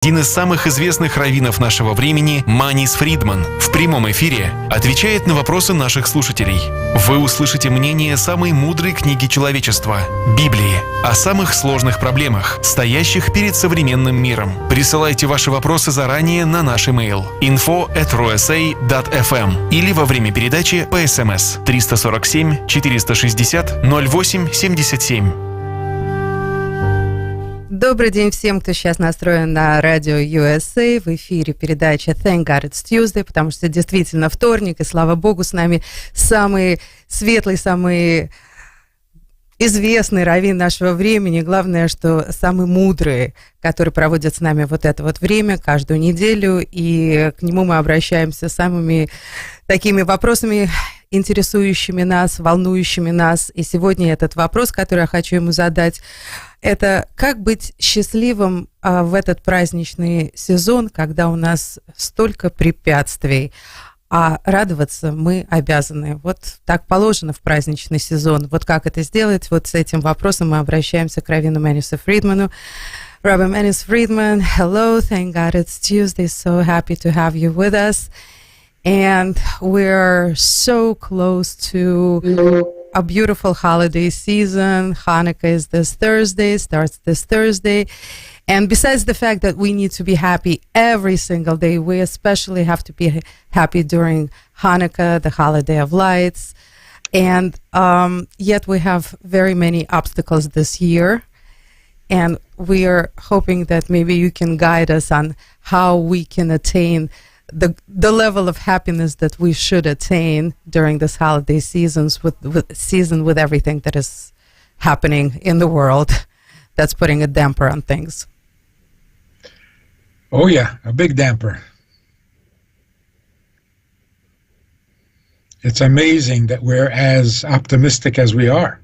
Один из самых известных раввинов нашего времени, Маниса Фридман, в прямом эфире отвечает на вопросы наших слушателей. Вы услышите мнение самой мудрой книги человечества – Библии, о самых сложных проблемах, стоящих перед современным миром. Присылайте ваши вопросы заранее на наш имейл info@rusa.fm или во время передачи по СМС 347 460 08 77. Добрый день всем, кто сейчас настроен на радио USA. В эфире передача Thank God It's Tuesday, потому что действительно вторник, и слава Богу, с нами самый светлый, самый известный раввин нашего времени. Главное, что самый мудрый, который проводит с нами вот это вот время каждую неделю, и к нему мы обращаемся с самыми такими вопросами, интересующими нас, волнующими нас. И сегодня этот вопрос, который я хочу ему задать, это как быть счастливым в этот праздничный сезон, когда у нас столько препятствий, а радоваться мы обязаны. Вот так положено в праздничный сезон. Вот как это сделать? Вот с этим вопросом мы обращаемся к раввину Манисе Фридману. Rabbi Manis Friedman, hello, thank God it's Tuesday. So happy to have you with us. And we're so close to a beautiful holiday season. Hanukkah is this Thursday, starts this Thursday. And besides the fact that we need to be happy every single day, we especially have to be happy during Hanukkah, the holiday of lights. And yet we have very many obstacles this year. And we are hoping that maybe you can guide us on how we can attain the level of happiness that we should attain during this holiday seasons with everything that is happening in the world that's putting a damper on things. Oh yeah, a big damper. It's amazing that we're as optimistic as we are.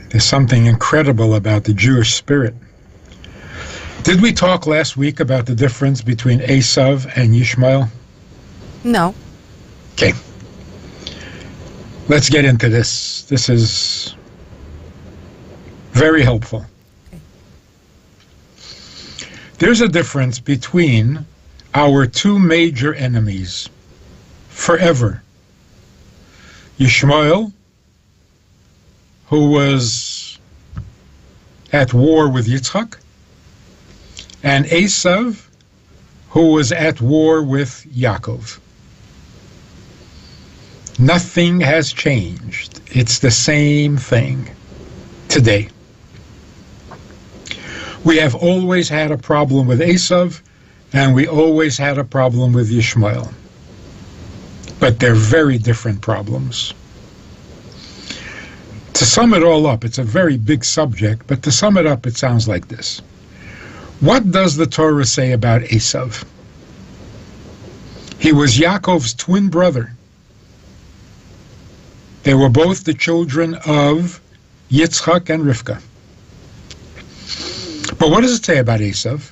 There's something incredible about the Jewish spirit. Did we talk last week about the difference between Esav and Yishmael? No. Okay. Let's get into this. This is very helpful. Okay. There's a difference between our two major enemies forever. Yishmael, who was at war with Yitzchak, and Esav, who was at war with Yaakov. Nothing has changed. It's the same thing today. We have always had a problem with Esav, and we always had a problem with Yishmael. But they're very different problems. To sum it all up, it's a very big subject, but to sum it up, it sounds like this. What does the Torah say about Esav? He was Yaakov's twin brother. They were both the children of Yitzchak and Rivka. But what does it say about Esav?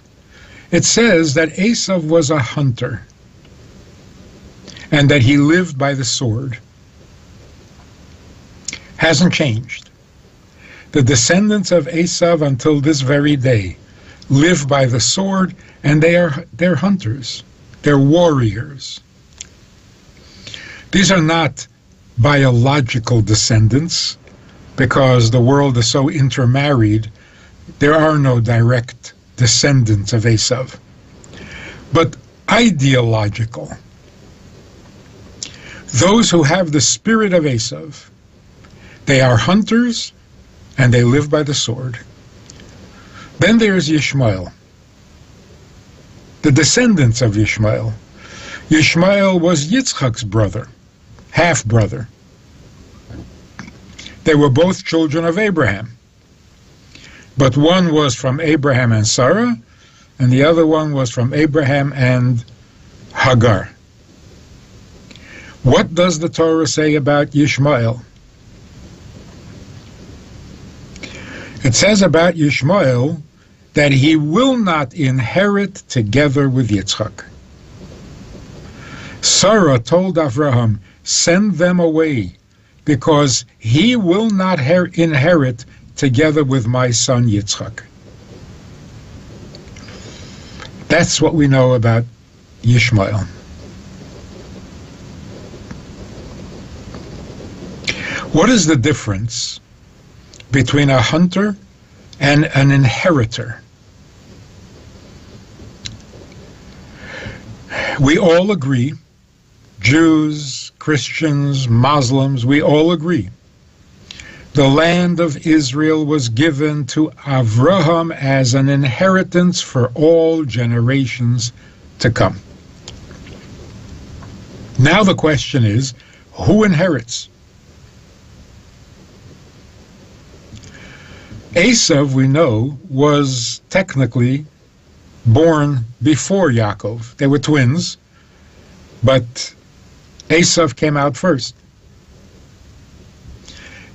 It says that Esav was a hunter and that he lived by the sword. Hasn't changed. The descendants of Esav until this very day live by the sword, and they're hunters. They're warriors. These are not biological descendants, because the world is so intermarried, there are no direct descendants of Esav. But ideological. Those who have the spirit of Esav, they are hunters, and they live by the sword. Then there's Yishmael, the descendants of Yishmael. Yishmael was Yitzchak's brother, half-brother. They were both children of Abraham. But one was from Abraham and Sarah, and the other one was from Abraham and Hagar. What does the Torah say about Yishmael? It says about Yishmael that he will not inherit together with Yitzchak. Sarah told Avraham, send them away, because he will not inherit together with my son Yitzchak. That's what we know about Yishmael. What is the difference between a hunter and an inheritor? We all agree, Jews, Christians, Muslims, we all agree. The land of Israel was given to Avraham as an inheritance for all generations to come. Now the question is, who inherits? Esav, we know, was technically born before Yaakov. They were twins, but Esav came out first.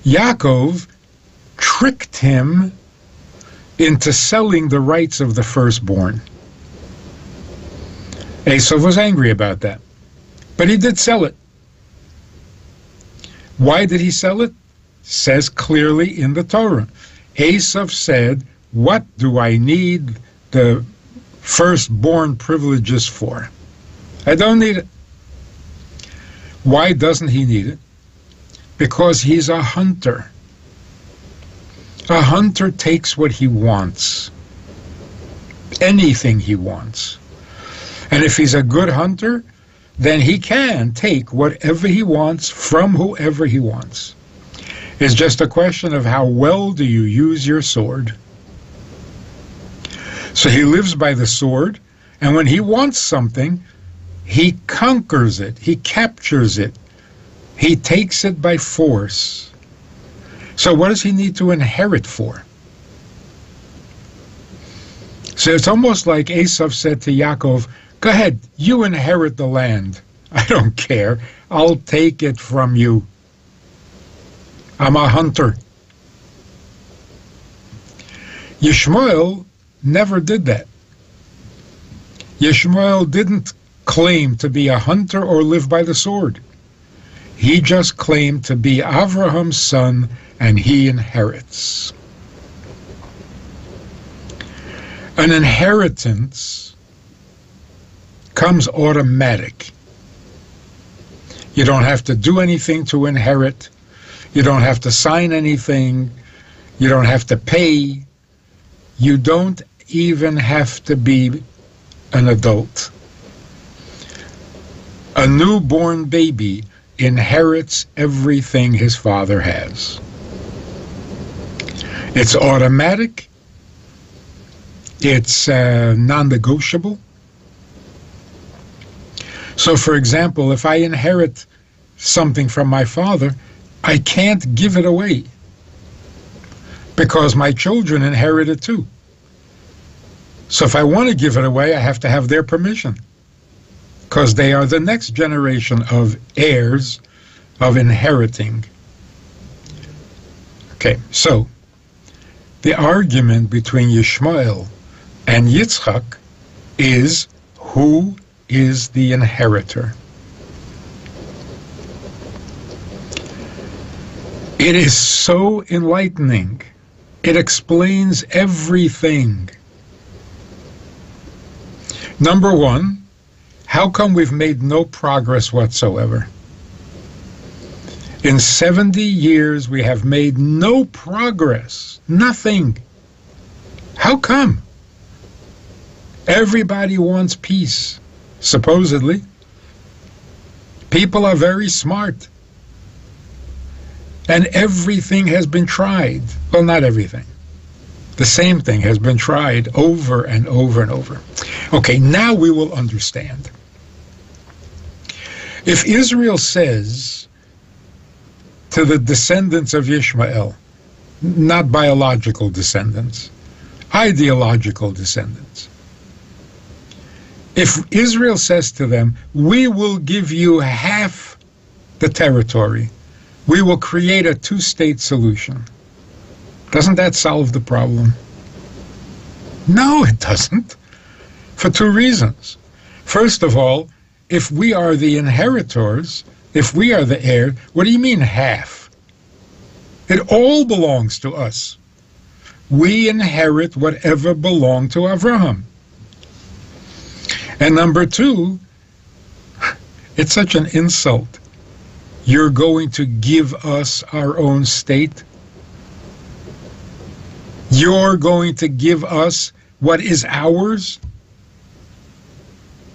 Yaakov tricked him into selling the rights of the firstborn. Esav was angry about that, but he did sell it. Why did he sell it? Says clearly in the Torah. Esav said, "What do I need the firstborn privileges for? I don't need it." Why doesn't he need it? Because he's a hunter. A hunter takes what he wants, anything he wants. And if he's a good hunter, then he can take whatever he wants from whoever he wants. It's just a question of how well do you use your sword. So he lives by the sword, and when he wants something, he conquers it, he captures it, he takes it by force. So what does he need to inherit for? So it's almost like Esav said to Yaakov, "Go ahead, you inherit the land. I don't care. I'll take it from you. I'm a hunter." Yishmael never did that. Yishmael didn't claim to be a hunter or live by the sword. He just claimed to be Avraham's son, and he inherits. An inheritance comes automatic. You don't have to do anything to inherit. You don't have to sign anything. You don't have to pay. You don't even have to be an adult. A newborn baby inherits everything his father has. It's automatic. It's non-negotiable. So, for example, if I inherit something from my father, I can't give it away because my children inherit it too. So if I want to give it away, I have to have their permission because they are the next generation of heirs of inheriting. Okay, so the argument between Yishmael and Yitzchak is who is the inheritor. It is so enlightening. It explains everything. Number one, how come we've made no progress whatsoever? In 70 years, we have made no progress. Nothing. How come? Everybody wants peace, supposedly. People are very smart. And everything has been tried. Well, not everything. The same thing has been tried over and over and over. Okay, now we will understand. If Israel says to the descendants of Ishmael, not biological descendants, ideological descendants, if Israel says to them, we will give you half the territory, we will create a two-state solution, doesn't that solve the problem? No, it doesn't. For two reasons. First of all, if we are the inheritors, if we are the heir, what do you mean half? It all belongs to us. We inherit whatever belonged to Avraham. And number two, it's such an insult. You're going to give us our own state? You're going to give us what is ours?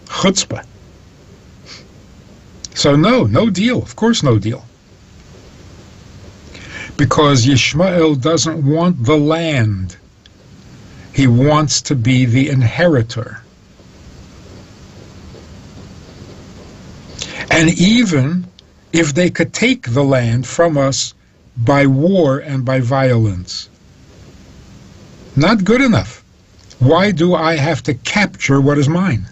Chutzpah. So no deal. Of course no deal. Because Yishmael doesn't want the land. He wants to be the inheritor. And even if they could take the land from us by war and by violence, not good enough. Why do I have to capture what is mine?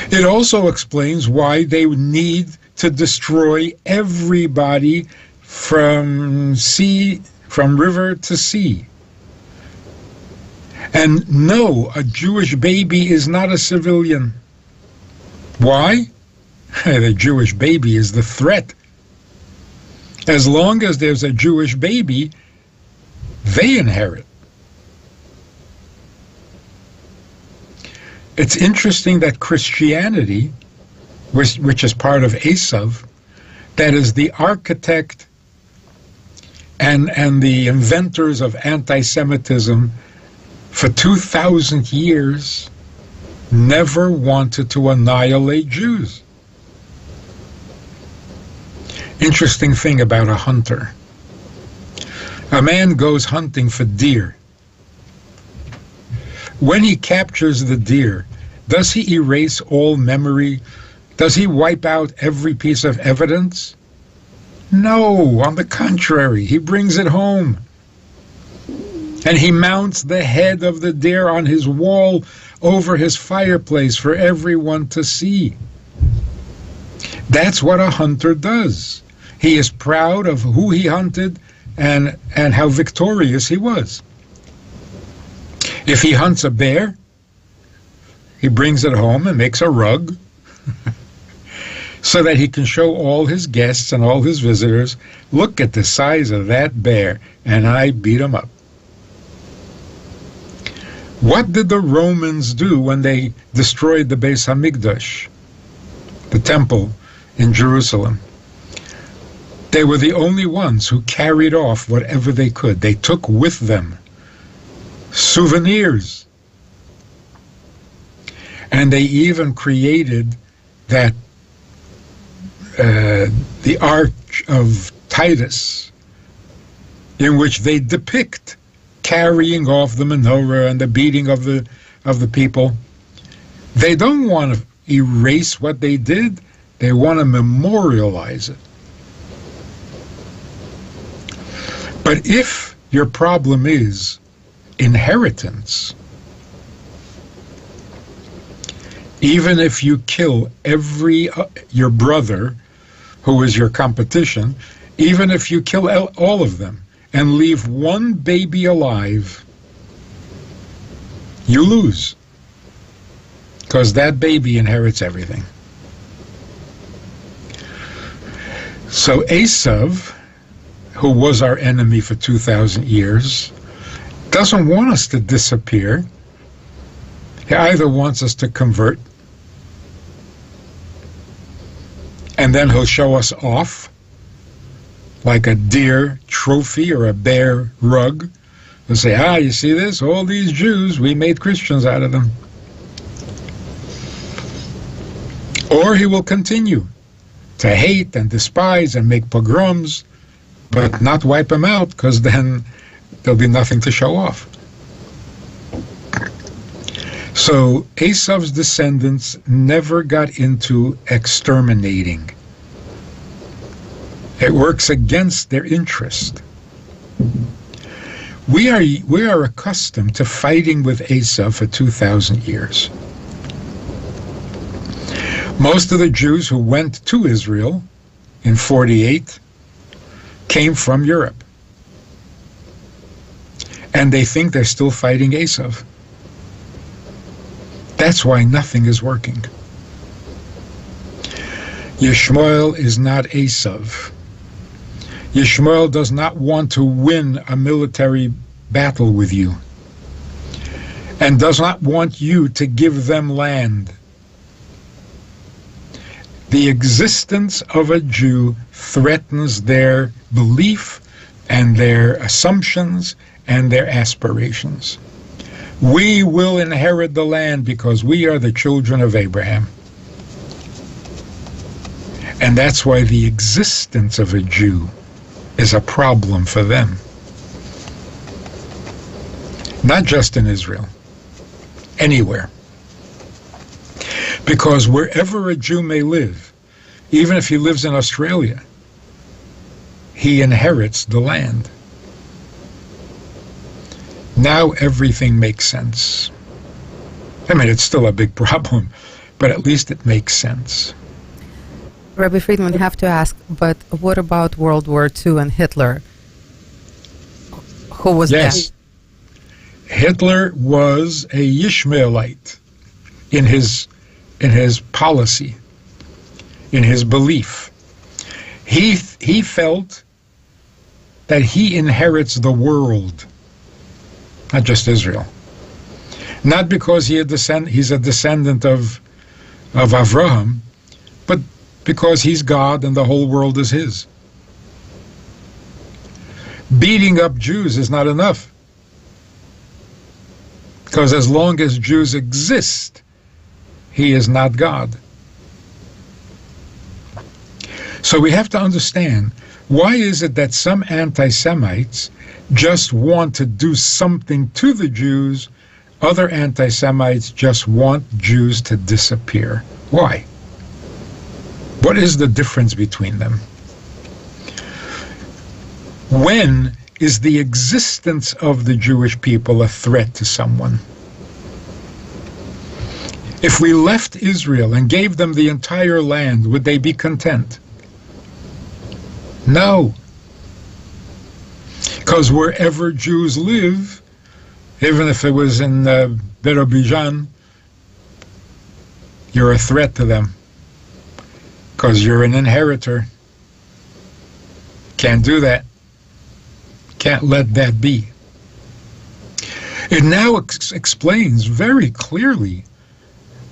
It also explains why they need to destroy everybody from river to sea. And no, a Jewish baby is not a civilian. Why? The Jewish baby is the threat. As long as there's a Jewish baby, they inherit. It's interesting that Christianity, which is part of Esav, that is the architect and the inventors of anti-Semitism for 2,000 years, never wanted to annihilate Jews. Interesting thing about a hunter. A man goes hunting for deer. When he captures the deer, does he erase all memory? Does he wipe out every piece of evidence? No, on the contrary, he brings it home. And he mounts the head of the deer on his wall over his fireplace for everyone to see. That's what a hunter does. He is proud of who he hunted and how victorious he was. If he hunts a bear, he brings it home and makes a rug so that he can show all his guests and all his visitors, look at the size of that bear, and I beat him up. What did the Romans do when they destroyed the Beis Hamikdash, the temple in Jerusalem? They were the only ones who carried off whatever they could. They took with them souvenirs. And they even created that the Arch of Titus, in which they depict carrying off the menorah and the beating of the people. They don't want to erase what they did. They want to memorialize it. But if your problem is inheritance, even if you kill your brother who is your competition, even if you kill all of them and leave one baby alive, you lose, because that baby inherits everything. So Esav, who was our enemy for 2,000 years, doesn't want us to disappear. He either wants us to convert, and then he'll show us off like a deer trophy or a bear rug. He'll say, you see this? All these Jews, we made Christians out of them. Or he will continue to hate and despise and make pogroms, but not wipe them out, because then there'll be nothing to show off. So Esav's descendants never got into exterminating. It works against their interest. We are accustomed to fighting with Esav for 2,000 years. Most of the Jews who went to Israel in 48 came from Europe. And they think they're still fighting Esav. That's why nothing is working. Yishmael is not Esav. Yishmael does not want to win a military battle with you. and does not want you to give them land. The existence of a Jew threatens their belief and their assumptions and their aspirations. We will inherit the land because we are the children of Abraham. And that's why the existence of a Jew is a problem for them. Not just in Israel, anywhere. Because wherever a Jew may live, even if he lives in Australia, he inherits the land. Now everything makes sense. I mean, it's still a big problem, but at least it makes sense. Rabbi Friedman, I have to ask, but what about World War II and Hitler? Who was Yes. that? Hitler was a Ishmaelite in his policy, in his belief. He felt that he inherits the world, not just Israel. Not because he's a descendant of Avraham, but because he's God and the whole world is his. Beating up Jews is not enough. Because as long as Jews exist, he is not God. So we have to understand, why is it that some anti-Semites just want to do something to the Jews, other anti-Semites just want Jews to disappear? Why? What is the difference between them? When is the existence of the Jewish people a threat to someone? If we left Israel and gave them the entire land, would they be content? No. Because wherever Jews live, even if it was in Bijan, you're a threat to them. Because you're an inheritor. Can't do that. Can't let that be. It now explains very clearly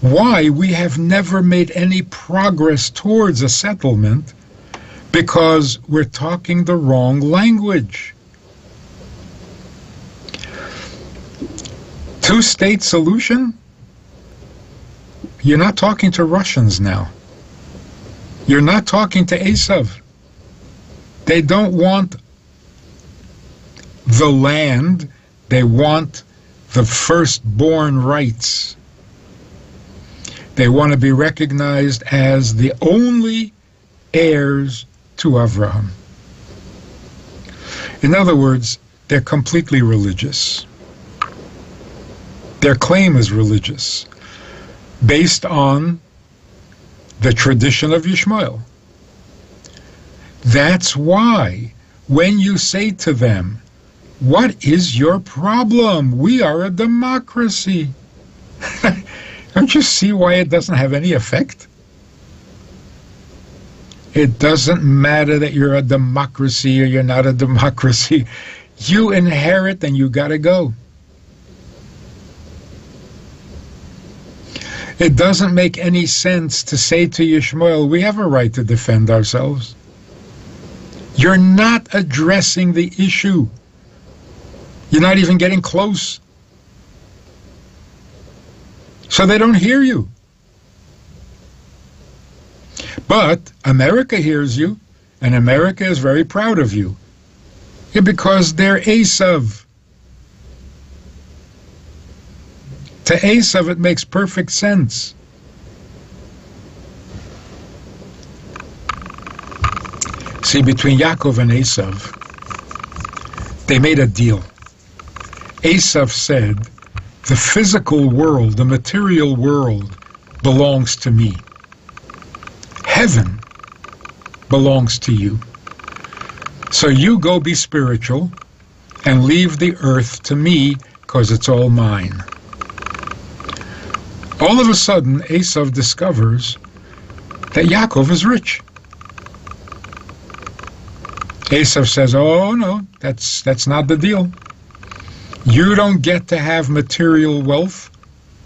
why we have never made any progress towards a settlement, because we're talking the wrong language. Two-state solution? You're not talking to Russians now. You're not talking to Esav. They don't want the land, they want the firstborn rights. They want to be recognized as the only heirs to Avraham. In other words, they're completely religious. Their claim is religious, based on the tradition of Ishmael. That's why when you say to them, "What is your problem? We are a democracy." Don't you see why it doesn't have any effect? It doesn't matter that you're a democracy or you're not a democracy. You inherit and you gotta go. It doesn't make any sense to say to Yishmael, we have a right to defend ourselves. You're not addressing the issue. You're not even getting close. So they don't hear you. But America hears you, and America is very proud of you. Yeah, because they're Esav. To Esav, it makes perfect sense. See, between Yaakov and Esav, they made a deal. Esav said, the physical world, the material world, belongs to me. Heaven belongs to you. So you go be spiritual and leave the earth to me, because it's all mine. All of a sudden, Esav discovers that Yaakov is rich. Esav says, oh no, that's not the deal. You don't get to have material wealth.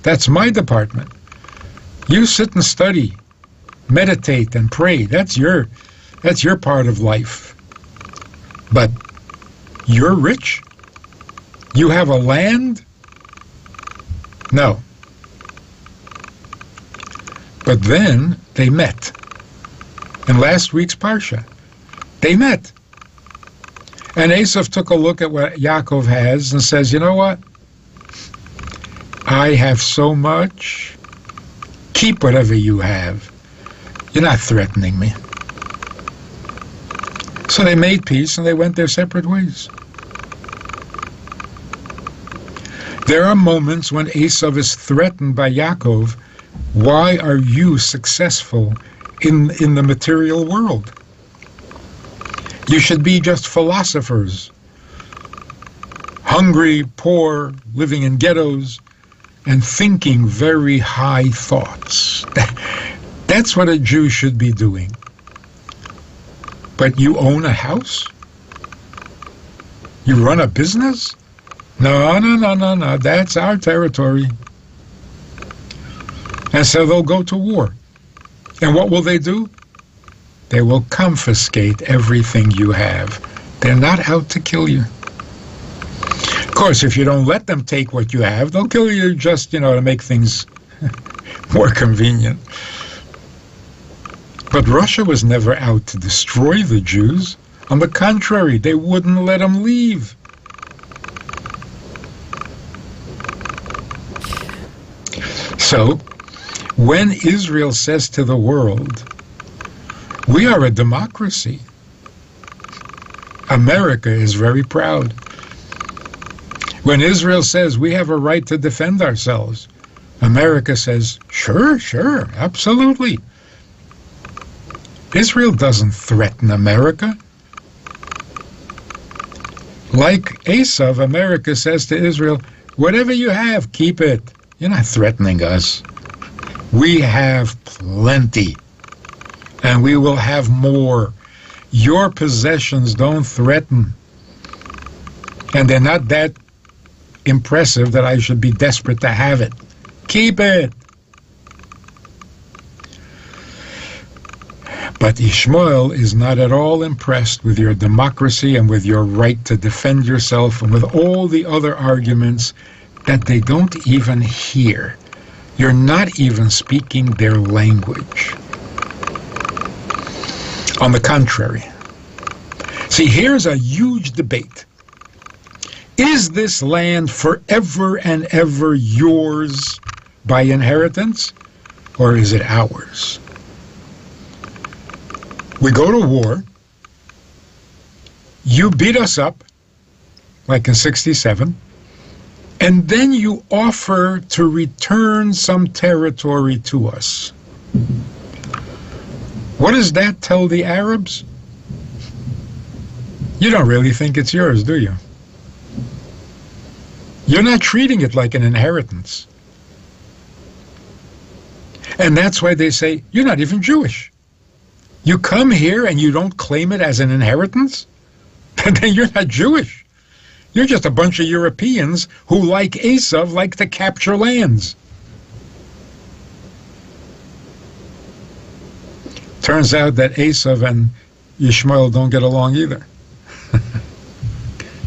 That's my department. You sit and study, meditate and pray. That's your part of life. But you're rich? You have a land? No. But then they met. In last week's Parsha, they met. And Esav took a look at what Yaakov has and says, you know what? I have so much. Keep whatever you have. You're not threatening me. So they made peace and they went their separate ways. There are moments when Esav is threatened by Yaakov. Why are you successful in the material world? You should be just philosophers, hungry, poor, living in ghettos, and thinking very high thoughts. That's what a Jew should be doing. But you own a house? You run a business? No, that's our territory. And so they'll go to war. And what will they do? They will confiscate everything you have. They're not out to kill you. Of course, if you don't let them take what you have, they'll kill you just, to make things more convenient. But Russia was never out to destroy the Jews. On the contrary, they wouldn't let them leave. So, when Israel says to the world, we are a democracy, America is very proud. When Israel says we have a right to defend ourselves, America says, sure, absolutely. Israel doesn't threaten America. Like Esav, America says to Israel, whatever you have, keep it. You're not threatening us. We have plenty, and we will have more. Your possessions don't threaten, and they're not that impressive that I should be desperate to have it. Keep it. But Ishmael is not at all impressed with your democracy and with your right to defend yourself and with all the other arguments that they don't even hear. You're not even speaking their language. On the contrary. See, here's a huge debate. Is this land forever and ever yours by inheritance, or is it ours? We go to war. You beat us up, like in 67, and then you offer to return some territory to us. What does that tell the Arabs? You don't really think it's yours, do you? You're not treating it like an inheritance. And that's why they say, you're not even Jewish. You come here and you don't claim it as an inheritance? Then you're not Jewish. You're just a bunch of Europeans who, like Esav, like to capture lands. Turns out that Esav and Ishmael don't get along either.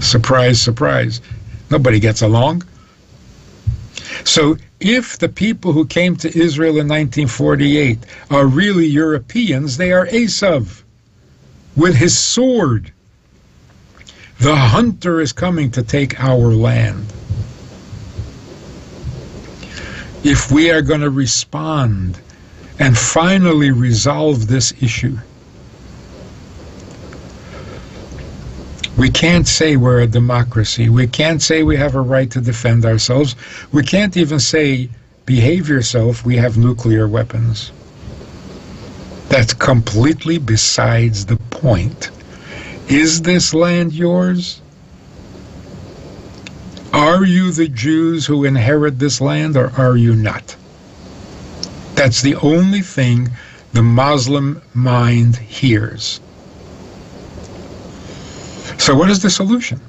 Surprise, surprise. Nobody gets along. So if the people who came to Israel in 1948 are really Europeans, they are Esav with his sword. The hunter is coming to take our land. If we are going to respond and finally resolve this issue, we can't say we're a democracy. We can't say we have a right to defend ourselves. We can't even say, behave yourself, we have nuclear weapons. That's completely besides the point. Is this land yours? Are you the Jews who inherit this land, or are you not? That's the only thing the Muslim mind hears. So what is the solution?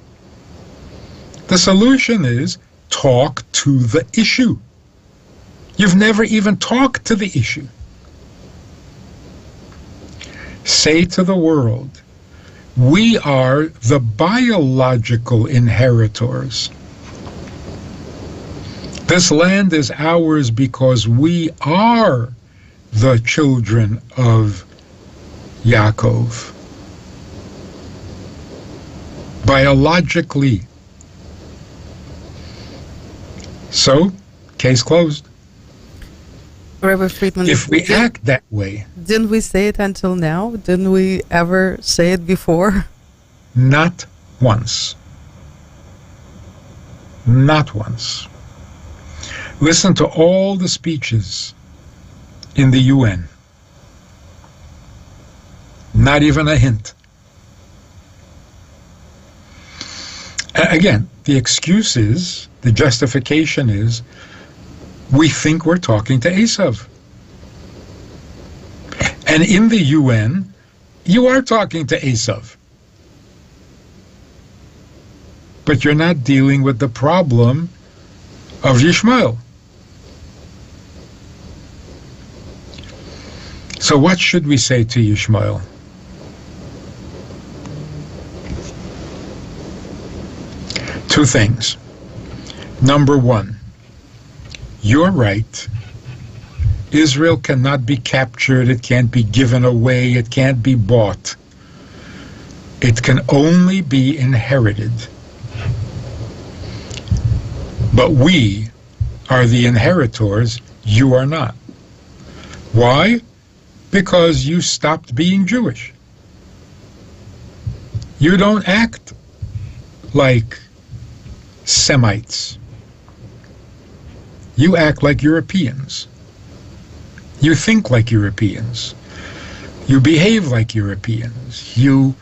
The solution is talk to the issue. You've never even talked to the issue. Say to the world, we are the biological inheritors. This land is ours because we are the children of Yaakov. Biologically. So, case closed. Rabbi Friedman, If we act that way, didn't we say it until now? Didn't we ever say it before? not once. Not once. Listen to all the speeches in the UN. Not even a hint. Again, the excuse is, the justification is, we think we're talking to Esav. And in the UN, you are talking to Esav. But you're not dealing with the problem of Yishmael. So what should we say to Yishmael? Two things. Number one, you're right. Israel cannot be captured. It can't be given away. It can't be bought. It can only be inherited. But we are the inheritors. You are not. Why? Because you stopped being Jewish. You don't act like Semites. You act like Europeans. You think like Europeans. You behave like Europeans. You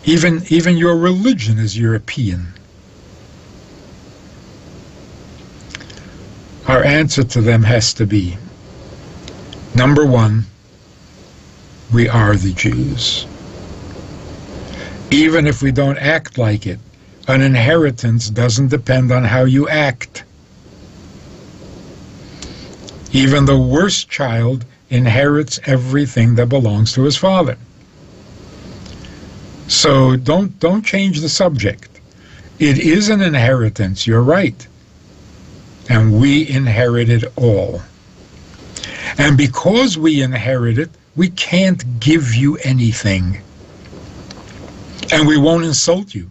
even your religion is European. Our answer to them has to be, number one, we are the Jews. Even if we don't act like it, an inheritance doesn't depend on how you act. Even the worst child inherits everything that belongs to his father. So don't change the subject. It is an inheritance, you're right. And we inherit it all. And because we inherit it, we can't give you anything. And we won't insult you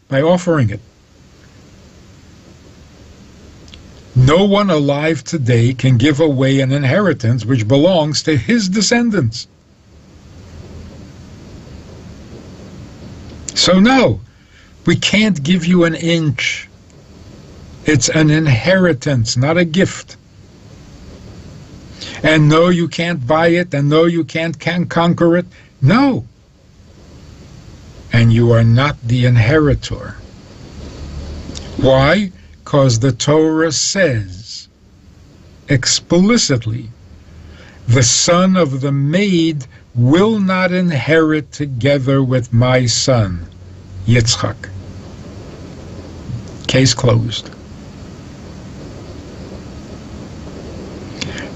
by offering it. No one alive today can give away an inheritance which belongs to his descendants. So no, we can't give you an inch. It's an inheritance, not a gift. And no, you can't buy it, and no, you can't conquer it. No. And you are not the inheritor. Why? Because the Torah says explicitly, the son of the maid will not inherit together with my son, Yitzchak. Case closed.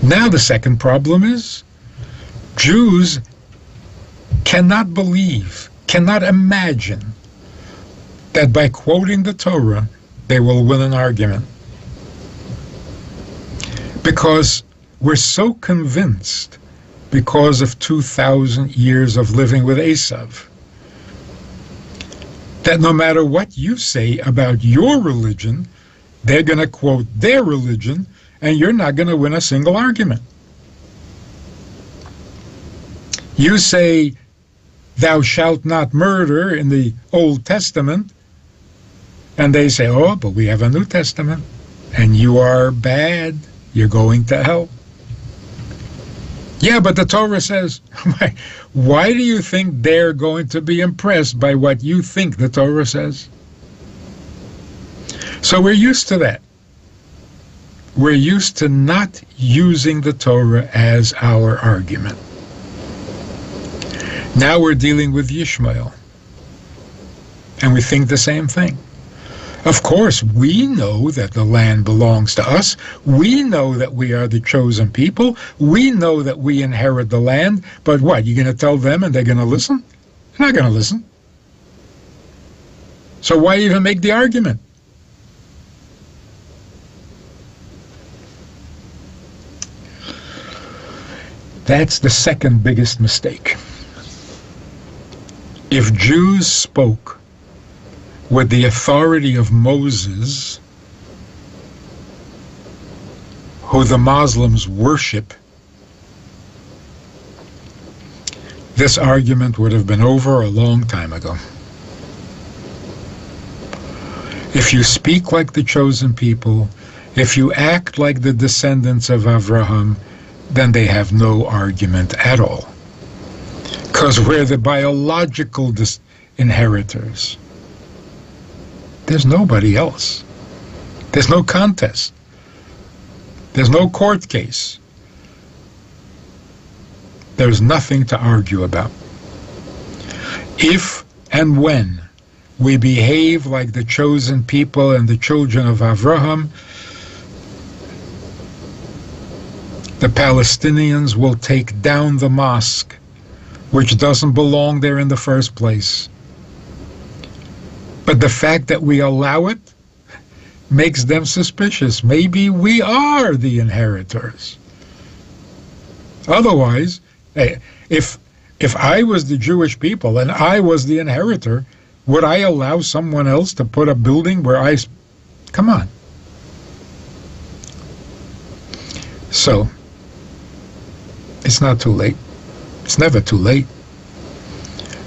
Now the second problem is, Jews cannot believe, cannot imagine that by quoting the Torah, they will win an argument. Because we're so convinced, because of 2,000 years of living with Esav, that no matter what you say about your religion, they're going to quote their religion, and you're not going to win a single argument. You say, thou shalt not murder in the Old Testament, and they say, oh, but we have a New Testament, and you are bad, you're going to hell. Yeah, but the Torah says, why do you think they're going to be impressed by what you think the Torah says? So we're used to that. We're used to not using the Torah as our argument. Now we're dealing with Yishmael, and we think the same thing. Of course, we know that the land belongs to us. We know that we are the chosen people. We know that we inherit the land. But what, you're going to tell them and they're going to listen? They're not going to listen. So why even make the argument? That's the second biggest mistake. If Jews spoke with the authority of Moses, who the Muslims worship, this argument would have been over a long time ago. If you speak like the chosen people, if you act like the descendants of Avraham, then they have no argument at all. Because we're the biological inheritors. There's nobody else. There's no contest. There's no court case. There's nothing to argue about. If and when we behave like the chosen people and the children of Avraham, the Palestinians will take down the mosque, which doesn't belong there in the first place. But the fact that we allow it makes them suspicious. Maybe we are the inheritors. Otherwise, if I was the Jewish people and I was the inheritor, would I allow someone else to put a building where I... Come on. So, it's not too late. It's never too late.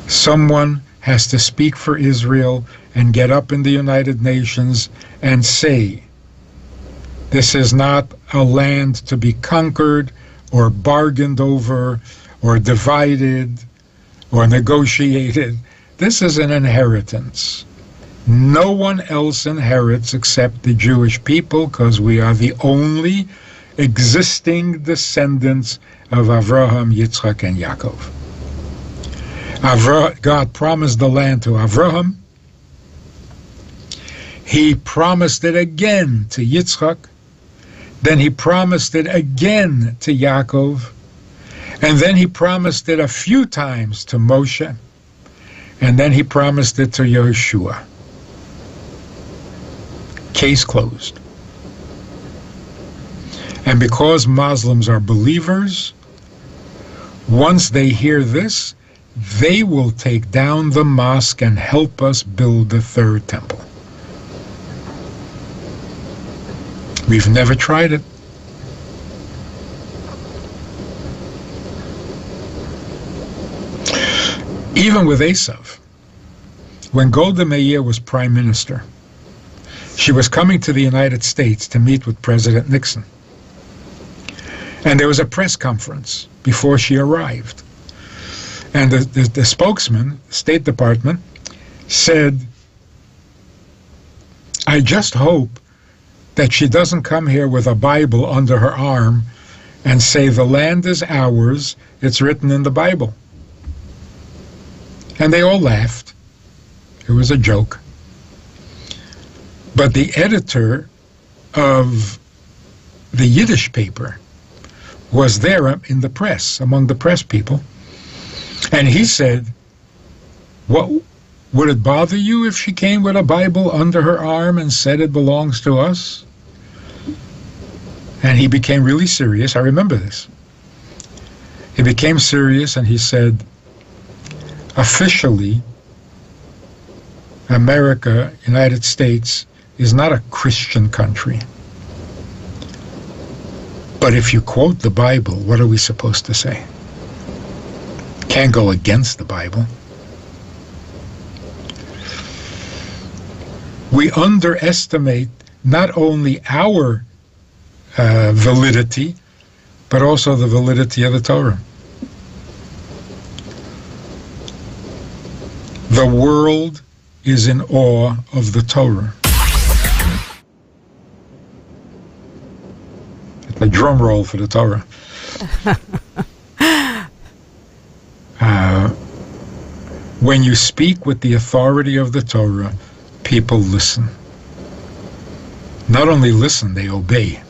Someone has to speak for Israel and get up in the United Nations and say, this is not a land to be conquered or bargained over or divided or negotiated. This is an inheritance. No one else inherits except the Jewish people, because we are the only existing descendants of Avraham, Yitzchak, and Yaakov. God promised the land to Avraham. He promised it again to Yitzchak. Then he promised it again to Yaakov. And then he promised it a few times to Moshe. And then he promised it to Yeshua. Case closed. And because Muslims are believers, once they hear this, they will take down the mosque and help us build the third temple. We've never tried it. Even with Esav, when Golda Meir was prime minister, she was coming to the United States to meet with President Nixon. And there was a press conference before she arrived. And the spokesman, State Department, said, I just hope that she doesn't come here with a Bible under her arm and say, the land is ours, it's written in the Bible. And they all laughed. It was a joke. But the editor of the Yiddish paper was there in the press, among the press people, and he said, "What would it bother you if she came with a Bible under her arm and said it belongs to us?" And he became really serious. I remember this. He became serious and he said, officially, America, United States, is not a Christian country. But if you quote the Bible, what are we supposed to say? Can't go against the Bible. We underestimate not only our validity, but also the validity of the Torah. The world is in awe of the Torah. A drum roll for the Torah. When you speak with the authority of the Torah, people listen. not only listen, they obey.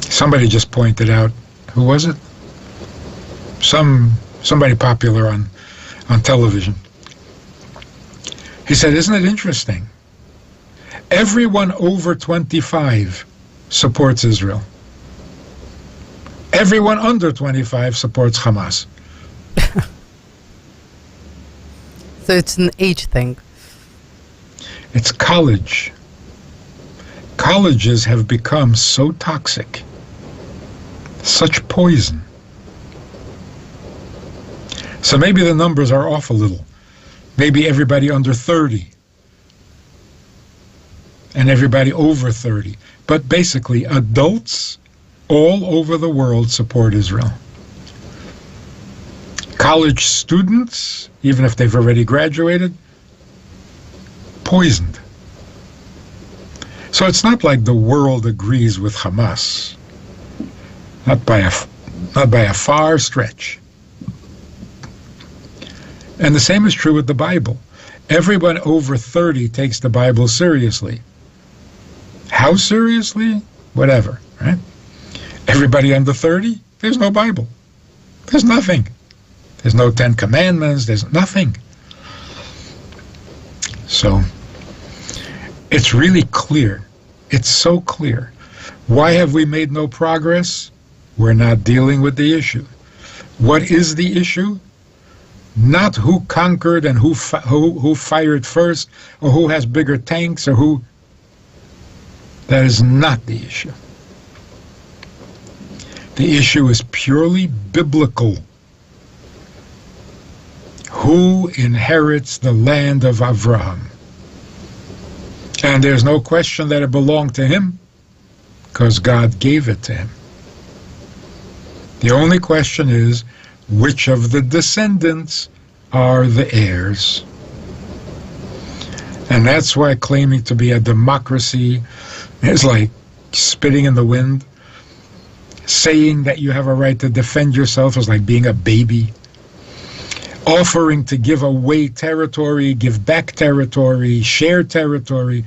Somebody just pointed out, who was it? Somebody popular on television. He said, isn't it interesting? Everyone over 25 supports Israel. Everyone under 25 supports Hamas. So it's an age thing. It's college. Colleges have become so toxic, such poison. So maybe the numbers are off a little. Maybe everybody under 30 and everybody over 30. But basically, adults all over the world support Israel. College students, even if they've already graduated, poisoned. So it's not like the world agrees with Hamas. Not by a far stretch. And the same is true with the Bible. Everyone over 30 takes the Bible seriously. How seriously? Whatever, right? Everybody under 30, there's no Bible. There's nothing. There's no 10 Commandments. There's nothing. So, it's really clear. It's so clear. Why have we made no progress? We're not dealing with the issue. What is the issue? Not who conquered and who fired first, or who has bigger tanks, or who... That is not the issue. The issue is purely biblical. Who inherits the land of Avraham? And there's no question that it belonged to him, because God gave it to him. The only question is, which of the descendants are the heirs? And that's why claiming to be a democracy is like spitting in the wind. Saying that you have a right to defend yourself is like being a baby. Offering to give away territory, give back territory, share territory,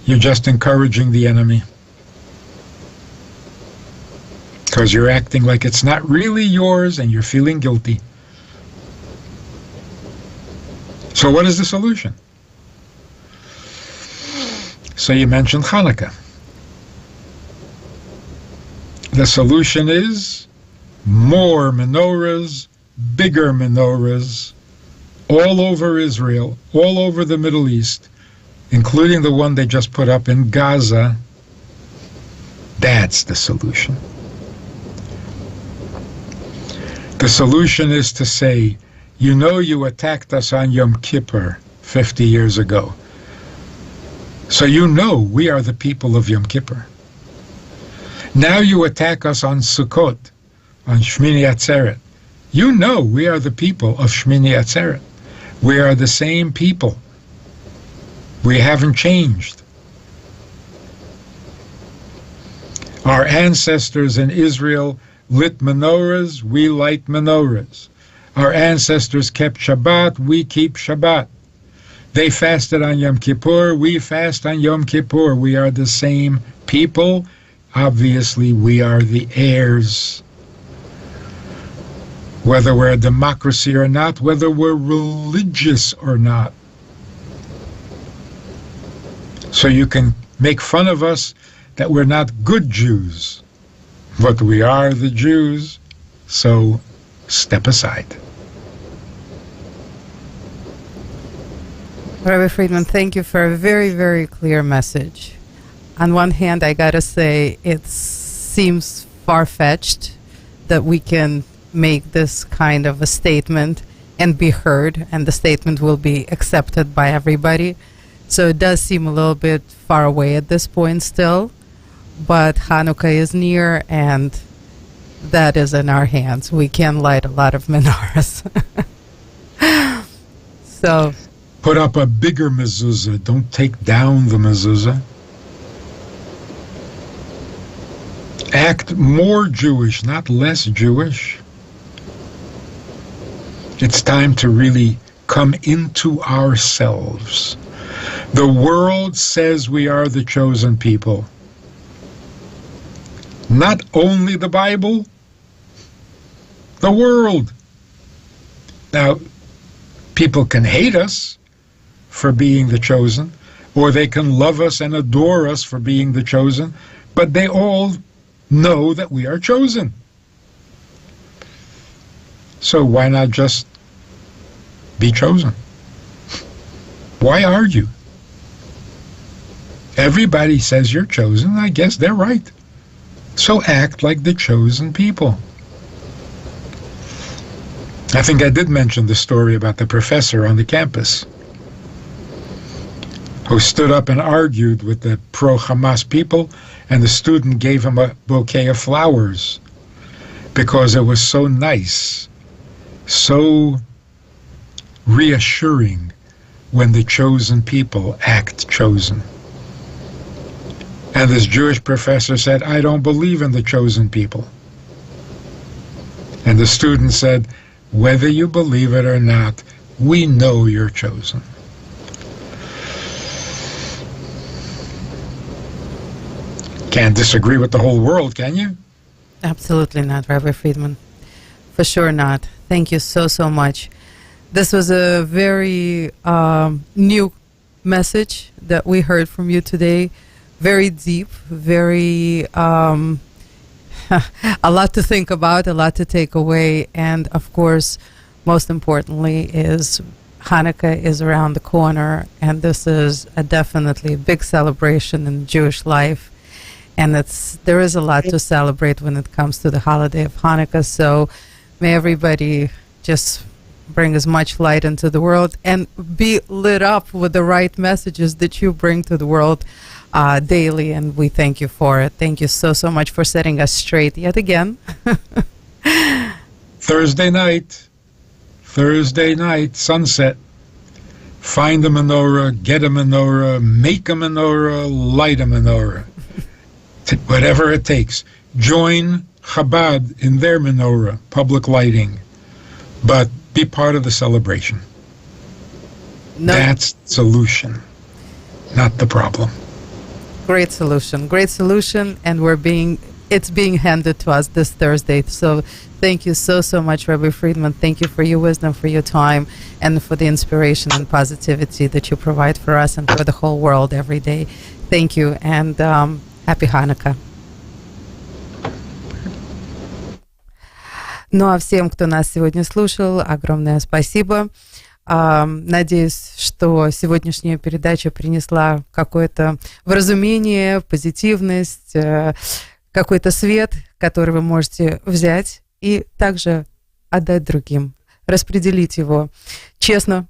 you're just encouraging the enemy. Because you're acting like it's not really yours and you're feeling guilty. So what is the solution? So you mentioned Hanukkah. The solution is more menorahs, bigger menorahs, all over Israel, all over the Middle East, including the one they just put up in Gaza. That's the solution. The solution is to say, you know you attacked us on Yom Kippur 50 years ago. So you know we are the people of Yom Kippur. Now you attack us on Sukkot, on Shmini Atzeret. You know we are the people of Shmini Atzeret. We are the same people. We haven't changed. Our ancestors in Israel lit menorahs, we light menorahs. Our ancestors kept Shabbat, we keep Shabbat. They fasted on Yom Kippur, we fast on Yom Kippur. We are the same people. Obviously, we are the heirs. Whether we're a democracy or not, whether we're religious or not. So you can make fun of us that we're not good Jews, but we are the Jews, so step aside. Rabbi Fridman, thank you for a very, very clear message. On one hand, I gotta say, it seems far-fetched that we can make this kind of a statement and be heard, and the statement will be accepted by everybody. So it does seem a little bit far away at this point still, but Hanukkah is near, and that is in our hands. We can light a lot of menorahs. So... Put up a bigger mezuzah. Don't take down the mezuzah. Act more Jewish, not less Jewish. It's time to really come into ourselves. The world says we are the chosen people. Not only the Bible, the world. Now, people can hate us for being the chosen, or they can love us and adore us for being the chosen, but they all know that we are chosen. So why not just be chosen? Why argue? Everybody says you're chosen. I guess they're right. So act like the chosen people. I think I did mention the story about the professor on the campus who stood up and argued with the pro-Hamas people, and the student gave him a bouquet of flowers because it was so nice, so reassuring when the chosen people act chosen. And this Jewish professor said, I don't believe in the chosen people. And the student said, whether you believe it or not, we know you're chosen. Can't disagree with the whole world, can you? Absolutely not, Rabbi Friedman. For sure not. Thank you so, so much. This was a very new message that we heard from you today. Very deep, very a lot to think about, a lot to take away. And of course, most importantly is Hanukkah is around the corner, and this is a definitely big celebration in Jewish life. And there is a lot to celebrate when it comes to the holiday of Hanukkah. So may everybody just bring as much light into the world and be lit up with the right messages that you bring to the world daily. And we thank you for it. Thank you so, so much for setting us straight yet again. Thursday night, sunset. Find a menorah, get a menorah, make a menorah, light a menorah. Whatever it takes. Join Chabad in their menorah, public lighting, but be part of the celebration. No. That's the solution, not the problem. Great solution, and it's being handed to us this Thursday. So thank you so, so much, Rabbi Friedman. Thank you for your wisdom, for your time, and for the inspiration and positivity that you provide for us and for the whole world every day. Thank you, and Happy Hanukkah. Ну а всем, кто нас сегодня слушал, огромное спасибо. Надеюсь, что сегодняшняя передача принесла какое-то вразумение, позитивность, какой-то свет, который вы можете взять и также отдать другим, распределить его честно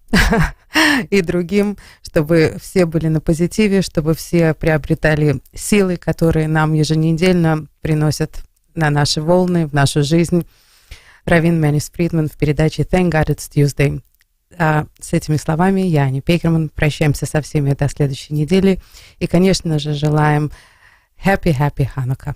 и другим, чтобы все были на позитиве, чтобы все приобретали силы, которые нам еженедельно приносят на наши волны, в нашу жизнь. Раввин Манис Фридман в передаче Thank God It's Tuesday. С этими словами я, Аня Пекерман, прощаемся со всеми до следующей недели и, конечно же, желаем Happy Hanukkah.